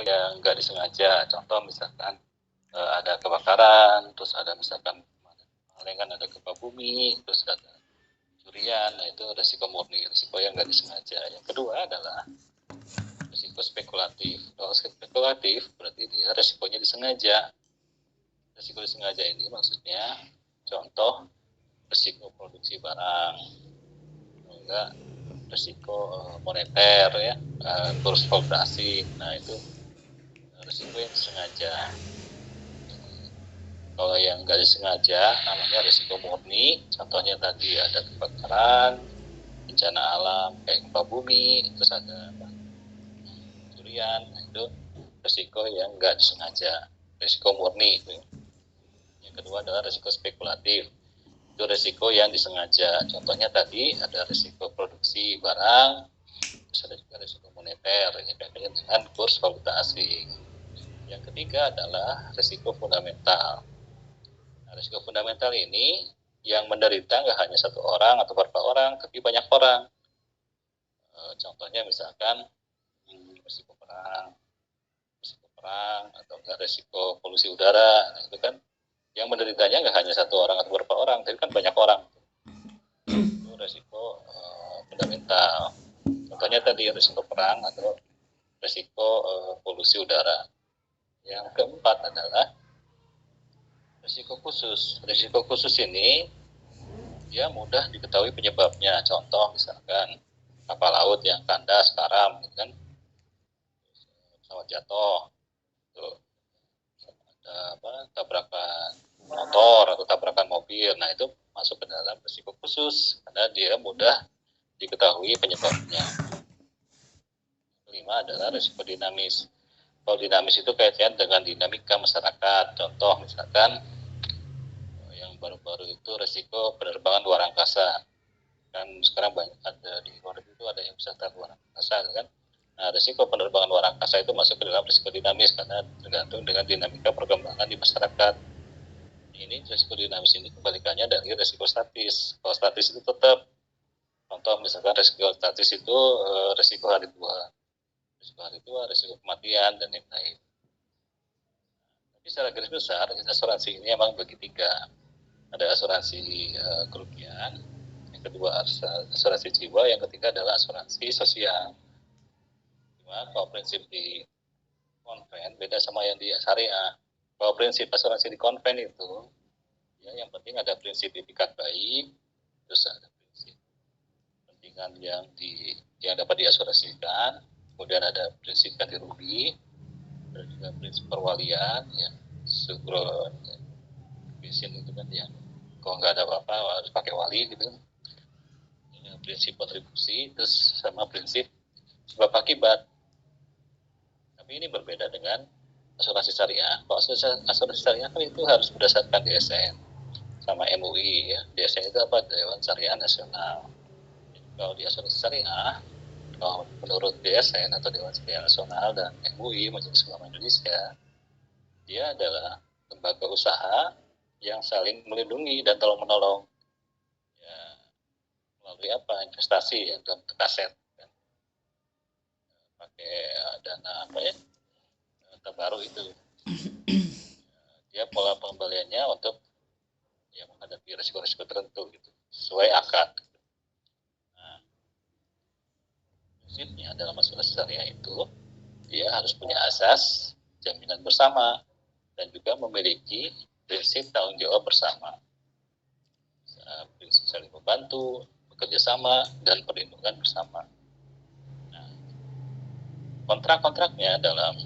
yang nggak disengaja. Contoh misalkan ada kebakaran, terus ada misalkan kan ada gempa bumi, terus ada curian. Nah itu resiko murni, resiko yang nggak disengaja. Yang kedua adalah resiko spekulatif. Kalau spekulatif berarti dia resikonya disengaja. Resiko disengaja ini maksudnya contoh resiko produksi barang, enggak resiko moneter ya, kurs valuasi. Nah itu resiko yang disengaja. Kalau yang nggak disengaja namanya resiko murni. Contohnya tadi ada kebakaran, bencana alam kayak gempa bumi, terus ada curian. Nah, itu resiko yang nggak disengaja, resiko murni. Yang kedua adalah resiko spekulatif. Itu resiko yang disengaja. Contohnya tadi ada resiko produksi barang, terus ada juga resiko moneter yang kaitannya dengan kurs valuta asing. Yang ketiga adalah resiko fundamental. Nah, risiko fundamental ini yang menderita nggak hanya satu orang atau beberapa orang, tapi banyak orang. Contohnya misalkan risiko perang atau enggak risiko polusi udara. Nah, itu kan yang menderitanya nggak hanya satu orang atau beberapa orang, tapi kan banyak orang. Itu risiko fundamental. Contohnya tadi risiko perang atau risiko polusi udara. Yang keempat adalah risiko khusus. Risiko khusus ini dia mudah diketahui penyebabnya. Contoh misalkan kapal laut yang kandas, karam, gitu kan, pesawat jatuh, tuh, ada tabrakan motor atau tabrakan mobil. Nah itu masuk ke dalam risiko khusus karena dia mudah diketahui penyebabnya. Kelima adalah risiko dinamis. Kalau dinamis itu kaitannya dengan dinamika masyarakat. Contoh misalkan yang baru-baru itu resiko penerbangan luar angkasa. Kan sekarang banyak ada di luar itu ada yang bisa terbang luar angkasa kan. Nah, resiko penerbangan luar angkasa itu masuk ke dalam risiko dinamis karena tergantung dengan dinamika perkembangan di masyarakat. Ini risiko dinamis ini kebalikannya dari risiko statis. Kalau statis itu tetap, contoh misalkan risiko statis itu risiko hari tua, risiko kematian dan lain-lain. Tapi secara garis besar asuransi ini memang bagi tiga. Ada asuransi kerugian, yang kedua asuransi jiwa, yang ketiga adalah asuransi sosial. Cuma kalau prinsip di konven beda sama yang di syariah. Kalau prinsip asuransi di konven itu ya yang penting ada prinsip itikat baik, terus ada prinsip kepentingan yang dapat diasuransikan, kemudian ada prinsip ganti rugi, dan juga prinsip perwalian, ya, sugron, ya, vision itu kan yang kalau nggak ada apa-apa harus pakai wali gitu. Ya, prinsip kontribusi, terus sama prinsip sebab akibat. Tapi ini berbeda dengan asuransi syariah. Kalau asuransi syariah kan itu harus berdasarkan DSN sama MUI ya. DSN itu apa? Dewan Syariah Nasional. Kalau di asuransi syariah, kalau menurut DSN atau Dewan Syariah Nasional dan MUI Majelis Ulama Indonesia, dia adalah lembaga usaha yang saling melindungi dan tolong menolong ya, melalui apa? Investasi ya, dalam aset kan. Pakai dana apa ya? Terbaru itu. Dia pola pengembaliannya untuk ya menghadapi risiko-risiko tertentu gitu, sesuai akad. Nah, prinsipnya dalam asuransi syariah itu dia harus punya asas jaminan bersama dan juga memiliki prinsip tanggung jawab bersama, prinsip saling membantu, bekerja sama, dan perlindungan bersama. Nah, kontrak-kontraknya dalam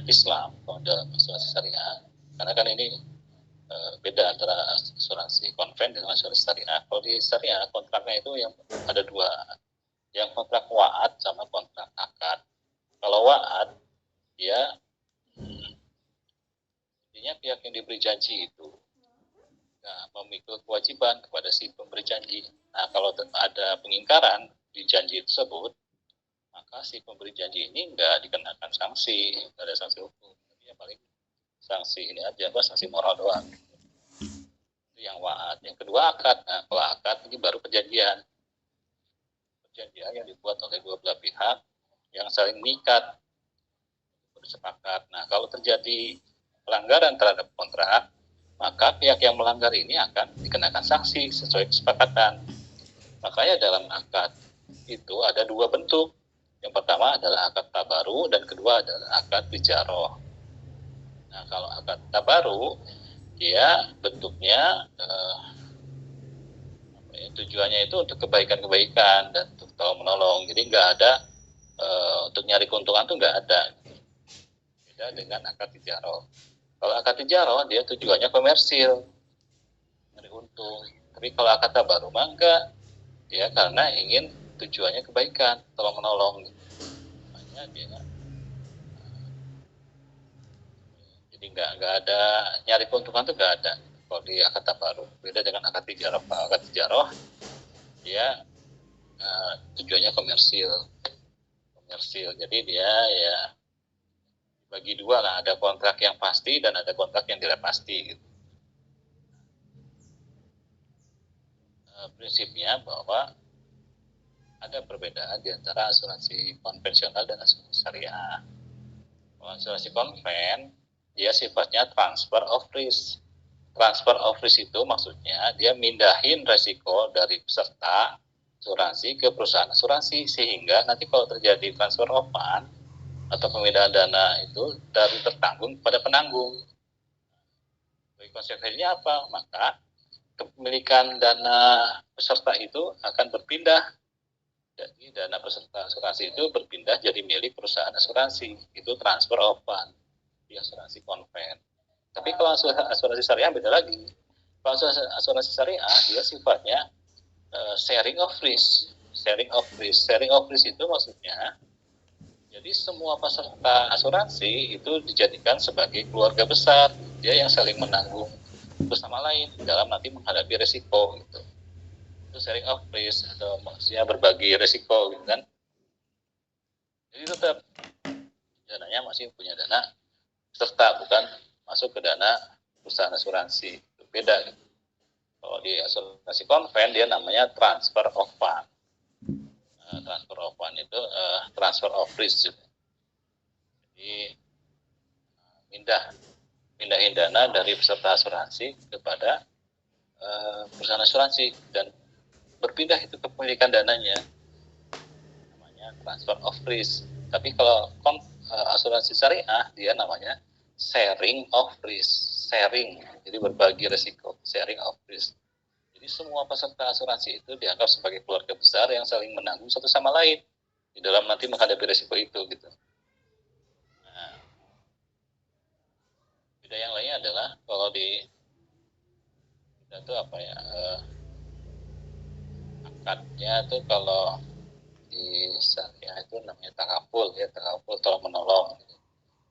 Islam, dalam asuransi syariah, karena kan ini beda antara asuransi konven dengan asuransi syariah. Kalau di syariah kontraknya itu yang ada dua, yang kontrak wa'ad sama kontrak akad. Kalau wa'ad ya intinya pihak yang diberi janji itu memikul kewajiban kepada si pemberi janji. Nah kalau ada pengingkaran di janji tersebut, maka si pemberi janji ini nggak dikenakan sanksi, nggak ada sanksi hukum. Tapi yang paling sanksi ini aja, sanksi moral doang. Itu yang wa'ad. Yang kedua akad. Nah kalau akad ini baru perjanjian yang dibuat oleh dua belah pihak yang saling mengikat bersepakat. Nah, kalau terjadi pelanggaran terhadap kontrak, maka pihak yang melanggar ini akan dikenakan sanksi sesuai kesepakatan. Makanya dalam akad itu ada dua bentuk. Yang pertama adalah akad tabaru dan kedua adalah akad ijaroh. Nah, kalau akad tabaru, dia bentuknya tujuannya itu untuk kebaikan-kebaikan dan untuk tolong menolong. Jadi nggak ada untuk nyari keuntungan tuh nggak ada. Beda dengan akad ijaroh. Kalau akad ijaroh dia tujuannya komersil, nyari untung. Tapi kalau akad tabaru mah enggak, ya karena ingin tujuannya kebaikan, tolong menolong. Makanya dia jadi nggak ada nyari keuntungan tuh nggak ada. Kalau di akad tabaru beda dengan akad ijaroh. Akad ijaroh dia tujuannya komersil. Jadi dia ya bagi dua lah, ada kontrak yang pasti dan ada kontrak yang tidak pasti gitu. Prinsipnya bahwa ada perbedaan di antara asuransi konvensional dan asuransi syariah. Asuransi konven dia sifatnya transfer of risk. Transfer of risk itu maksudnya dia mindahin resiko dari peserta asuransi ke perusahaan asuransi, sehingga nanti kalau terjadi transfer of fund atau pemindahan dana itu dari tertanggung kepada penanggung. Bagi konsekuensinya apa? Maka kepemilikan dana peserta itu akan berpindah. Jadi dana peserta asuransi itu berpindah jadi milik perusahaan asuransi. Itu transfer of fund di asuransi konven. Tapi kalau asuransi syariah beda lagi. Kalau asuransi syariah dia sifatnya sharing of risk. Sharing of risk itu maksudnya jadi semua peserta asuransi itu dijadikan sebagai keluarga besar. Dia yang saling menanggung bersama lain dalam nanti menghadapi resiko gitu. Itu sharing of risk atau maksudnya berbagi resiko gitu kan. Jadi tetap dananya masih punya dana peserta, bukan masuk ke dana perusahaan asuransi. Itu beda gitu. Kalau di asuransi konven dia namanya transfer of fund. Transfer of fund itu transfer of risk. Jadi mindahin dana dari peserta asuransi kepada perusahaan asuransi dan berpindah itu kepemilikan dananya, namanya transfer of risk. Tapi kalau asuransi syariah dia namanya sharing of risk. Sharing, jadi berbagi resiko, sharing of risk. Jadi semua peserta asuransi itu dianggap sebagai keluarga besar yang saling menanggung satu sama lain di dalam nanti menghadapi resiko itu gitu. Nah, beda yang lainnya adalah kalau di kita tuh apa ya, akadnya tuh kalau di syariah itu namanya takaful ya, takaful tolong menolong.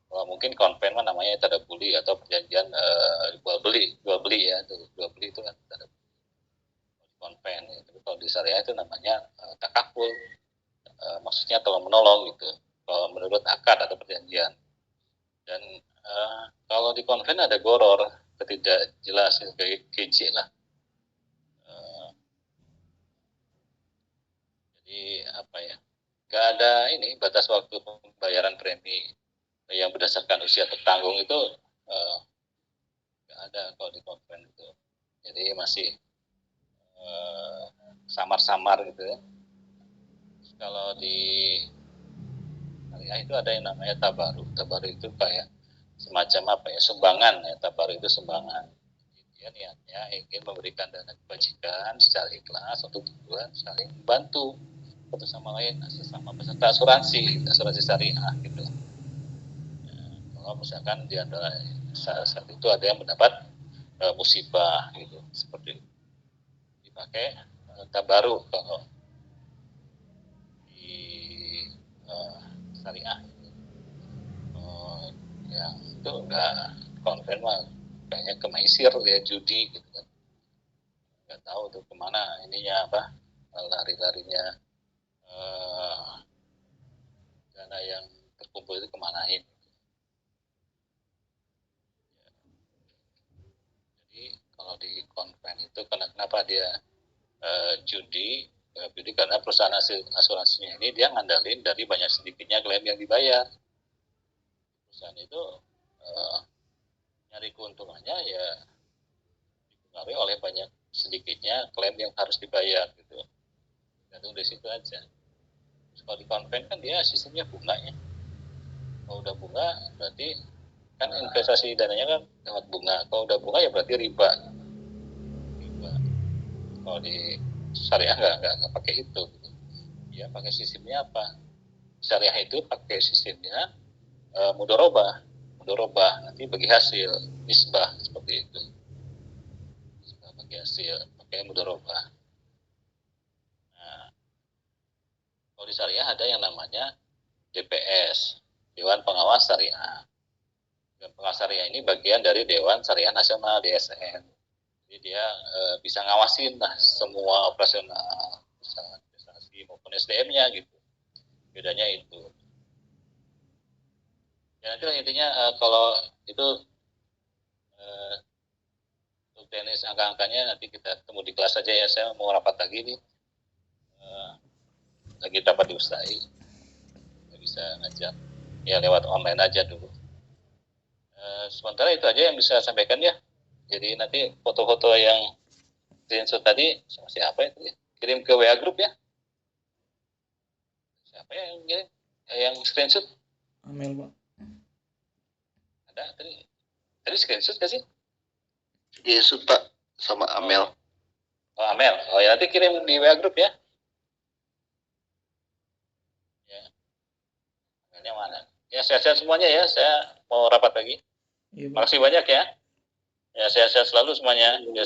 Kalau mungkin konven mah namanya tadabuli atau perjanjian jual beli ya, jual beli itu kan tadabuli konven ya. Tapi kalau di syariah itu namanya takaful, maksudnya tolong menolong gitu. Kalau menurut akad atau perjanjian. Dan kalau di konven ada goror, tidak jelas kayak KJ lah. Jadi apa ya? Gak ada ini batas waktu pembayaran premi yang berdasarkan usia tertanggung itu gak ada kalau di konven itu. Jadi masih samar-samar gitu ya. Kalau di syariah itu ada yang namanya tabaru. Tabaru itu kayak semacam apa ya, sumbangan ya. Tabaru itu sumbangan. Dia niatnya ingin memberikan dana kebajikan secara ikhlas untuk tujuan saling membantu satu sama lain, sesama peserta asuransi syariah gitu. Kalau misalkan di antara saat itu ada yang mendapat musibah gitu, seperti itu. Dipakai tabaru kalau di syariah yang itu enggak konven mah kayaknya ke maisir ya, judi gitu kan, nggak tahu tuh kemana ininya apa lari-larinya dana yang terkumpul itu kemanain. Jadi kalau di konven itu kenapa dia judi karena perusahaan asuransinya ini dia ngandalin dari banyak sedikitnya klaim yang dibayar. perusahaan itu nyari keuntungannya ya dipengaruhi oleh banyak sedikitnya klaim yang harus dibayar gitu. Gantung dari situ aja. Terus kalau di konven kan dia sistemnya bunga ya. Kalau udah bunga berarti kan investasi dananya kan lewat bunga. Kalau udah bunga ya berarti riba. Kalau di syariah nggak pakai itu. Gitu. Ya pakai sistemnya apa? Syariah itu pakai sistemnya mudorobah nanti bagi hasil nisbah seperti itu. Nisbah bagi hasil pakai mudorobah. Nah, kalau di syariah ada yang namanya DPS, Dewan Pengawas Syariah. Dewan Pengawas Syariah ini bagian dari Dewan Syariah Nasional DSN. Jadi dia bisa ngawasin lah semua operasional usaha investasi maupun SDM-nya gitu. Bedanya itu. Ya nanti intinya kalau itu untuk teknis angka-angkanya nanti kita ketemu di kelas saja ya. Saya mau rapat lagi nih. Lagi dapat di USTAI. Nggak bisa ngajak. Ya lewat online aja dulu. Sementara itu aja yang bisa saya sampaikan ya. Jadi nanti foto-foto yang screenshot tadi sama siapa itu ya? Kirim ke WA grup ya. Siapa yang kirim? Yang screenshot? Amel, Pak. Ada tadi screenshot gak sih? Screenshot Pak sama Amel. Oh Amel. Oh ya nanti kirim di WA grup ya. Ya. Amelnya mana? Ya sehat-sehat semuanya ya. Saya mau rapat lagi. Iya, Pak. Makasih banyak ya. Ya sehat-sehat selalu semuanya. Ya,